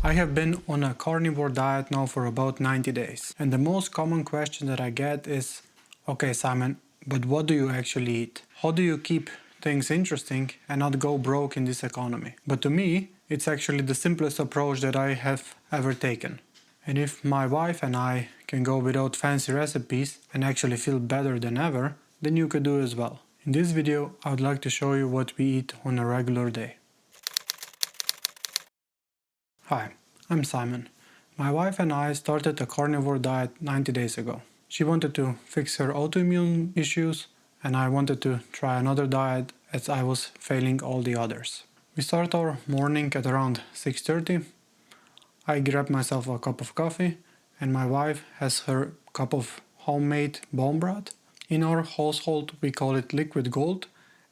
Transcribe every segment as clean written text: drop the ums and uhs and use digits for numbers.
I have been on a carnivore diet now for about 90 days, and the most common question that I get is, okay Simon, but what do you actually eat? How do you keep things interesting and not go broke in this economy? But to me, it's actually the simplest approach that I have ever taken. And if my wife and I can go without fancy recipes and actually feel better than ever, then you could do as well. In this video, I would like to show you what we eat on a regular day. Hi, I'm Simon. My wife and I started a carnivore diet 90 days ago. She wanted to fix her autoimmune issues, and I wanted to try another diet as I was failing all the others. We start our morning at around 6:30. I grab myself a cup of coffee, and my wife has her cup of homemade bone broth. In our household, we call it liquid gold,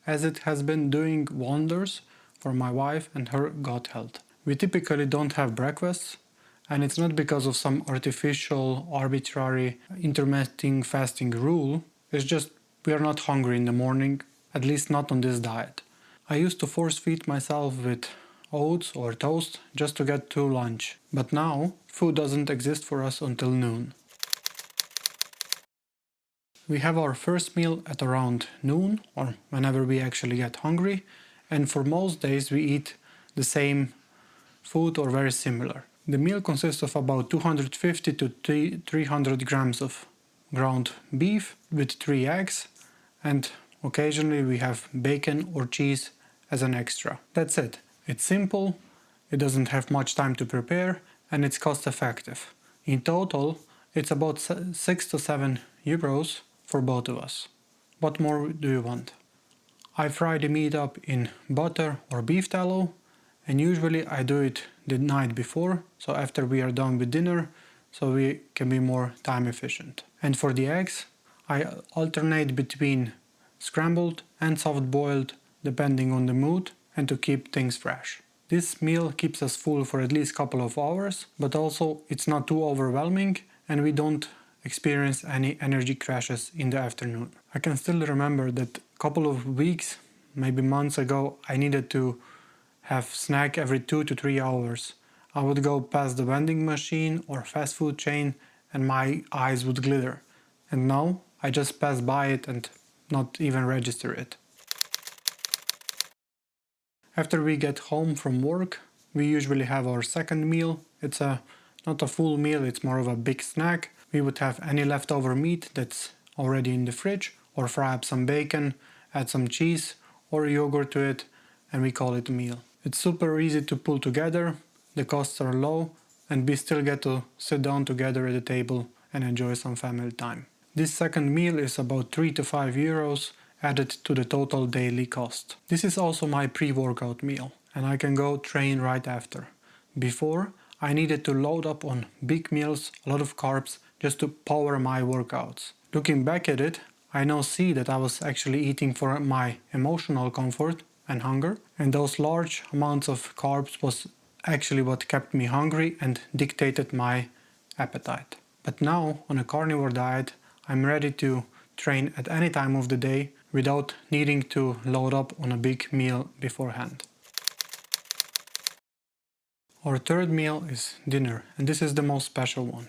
as it has been doing wonders for my wife and her gut health. We typically don't have breakfast, and it's not because of some artificial, arbitrary, intermittent fasting rule. It's just we are not hungry in the morning, at least not on this diet. I used to force feed myself with oats or toast just to get through lunch, but now food doesn't exist for us until noon. We have our first meal at around noon, or whenever we actually get hungry, and for most days we eat the same food or very similar. The meal consists of about 250 to 300 grams of ground beef with 3 eggs, and occasionally we have bacon or cheese as an extra. That's it. It's simple, it doesn't have much time to prepare, and it's cost effective. In total, it's about 6 to 7 euros for both of us. What more do you want? I fry the meat up in butter or beef tallow, and usually I do it the night before, so after we are done with dinner, so we can be more time efficient. And for the eggs, I alternate between scrambled and soft boiled depending on the mood and to keep things fresh. This meal keeps us full for at least a couple of hours, but also it's not too overwhelming and we don't experience any energy crashes in the afternoon. I can still remember that a couple of weeks, maybe months ago, I needed to have snack every 2 to 3 hours. I would go past the vending machine or fast food chain and my eyes would glitter. And now I just pass by it and not even register it. After we get home from work, we usually have our second meal. It's not a full meal, it's more of a big snack. We would have any leftover meat that's already in the fridge, or fry up some bacon, add some cheese or yogurt to it, and we call it a meal. It's super easy to pull together, the costs are low, and we still get to sit down together at the table and enjoy some family time. This second meal is about 3 to 5 euros added to the total daily cost. This is also my pre-workout meal, and I can go train right after. Before, I needed to load up on big meals, a lot of carbs, just to power my workouts. Looking back at it, I now see that I was actually eating for my emotional comfort and hunger, and those large amounts of carbs was actually what kept me hungry and dictated my appetite. But now, on a carnivore diet, I'm ready to train at any time of the day without needing to load up on a big meal beforehand. Our third meal is dinner, and this is the most special one.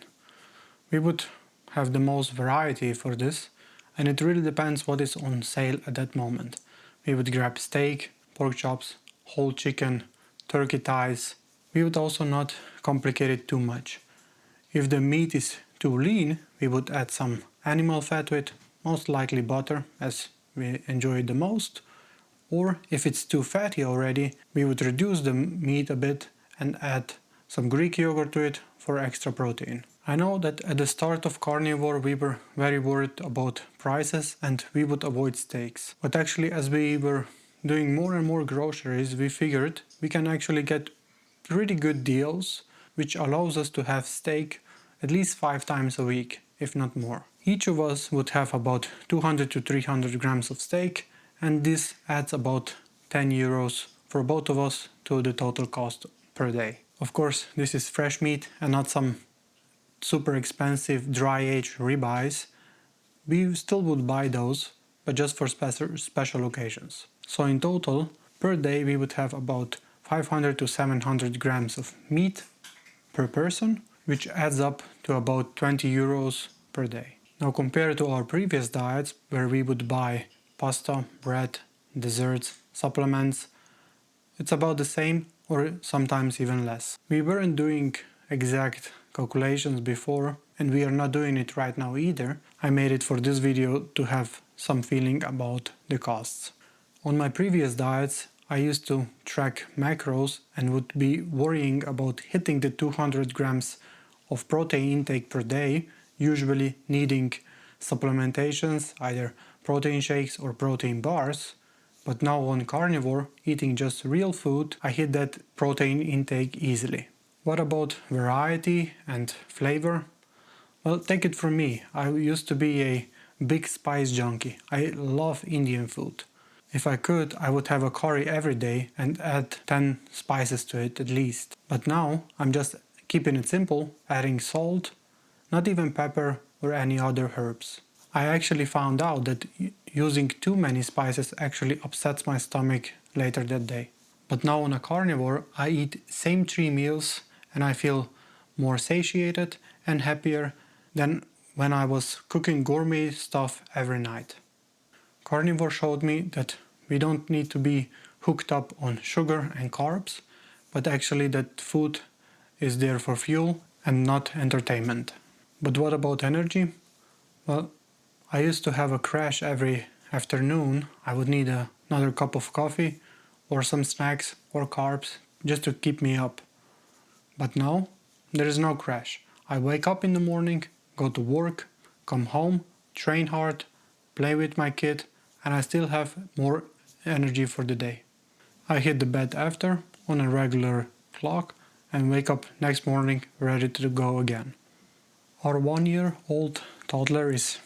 We would have the most variety for this, and it really depends what is on sale at that moment. We would grab steak, pork chops, whole chicken, turkey thighs. We would also not complicate it too much. If the meat is too lean, we would add some animal fat to it, most likely butter, as we enjoy it the most. Or if it's too fatty already, we would reduce the meat a bit and add some Greek yogurt to it for extra protein. I know that at the start of carnivore we were very worried about prices and we would avoid steaks. But actually, as we were doing more and more groceries, we figured we can actually get pretty good deals, which allows us to have steak at least 5 times a week, if not more. Each of us would have about 200 to 300 grams of steak, and this adds about 10 euros for both of us to the total cost per day. Of course, this is fresh meat and not some super expensive dry-aged ribeyes. We still would buy those, but just for special occasions. So in total, per day we would have about 500 to 700 grams of meat per person, which adds up to about 20 euros per day. Now compared to our previous diets where we would buy pasta, bread, desserts, supplements, it's about the same or sometimes even less. We weren't doing exact calculations before and we are not doing it right now either. I made it for this video to have some feeling about the costs. On my previous diets I used to track macros and would be worrying about hitting the 200 grams of protein intake per day, usually needing supplementations, either protein shakes or protein bars. But now on Carnivore, eating just real food, I hit that protein intake easily. What about variety and flavor? Well, take it from me, I used to be a big spice junkie. I love Indian food. If I could, I would have a curry every day and add 10 spices to it at least. But now I'm just keeping it simple, adding salt, not even pepper or any other herbs. I actually found out that using too many spices actually upsets my stomach later that day. But now on a carnivore, I eat same 3 meals and I feel more satiated and happier than when I was cooking gourmet stuff every night. Carnivore showed me that we don't need to be hooked up on sugar and carbs, but actually that food is there for fuel and not entertainment. But what about energy? Well, I used to have a crash every afternoon. I would need another cup of coffee or some snacks or carbs just to keep me up. But now there is no crash. I wake up in the morning, go to work, come home, train hard, play with my kid, and I still have more energy for the day. I hit the bed after on a regular clock and wake up next morning ready to go again. Our 1-year-old toddler is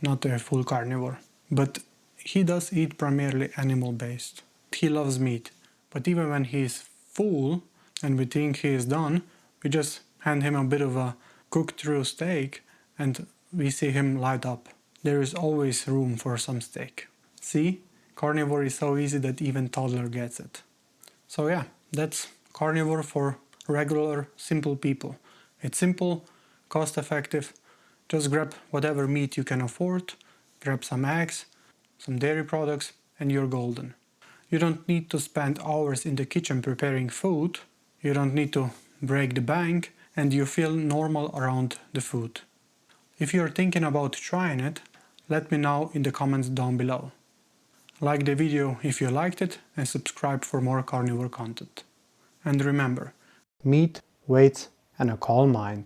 not a full carnivore, but he does eat primarily animal-based. He loves meat, but even when he is full and we think he is done, we just hand him a bit of a cooked through steak and we see him light up. There is always room for some steak. See, carnivore is so easy that even toddler gets it. So yeah, that's carnivore for regular, simple people. It's simple, cost effective. Just grab whatever meat you can afford, grab some eggs, some dairy products, and you're golden. You don't need to spend hours in the kitchen preparing food, you don't need to break the bank, and you feel normal around the food. If you're thinking about trying it, let me know in the comments down below. Like the video if you liked it and subscribe for more carnivore content. And remember, meat, weights, and a calm mind.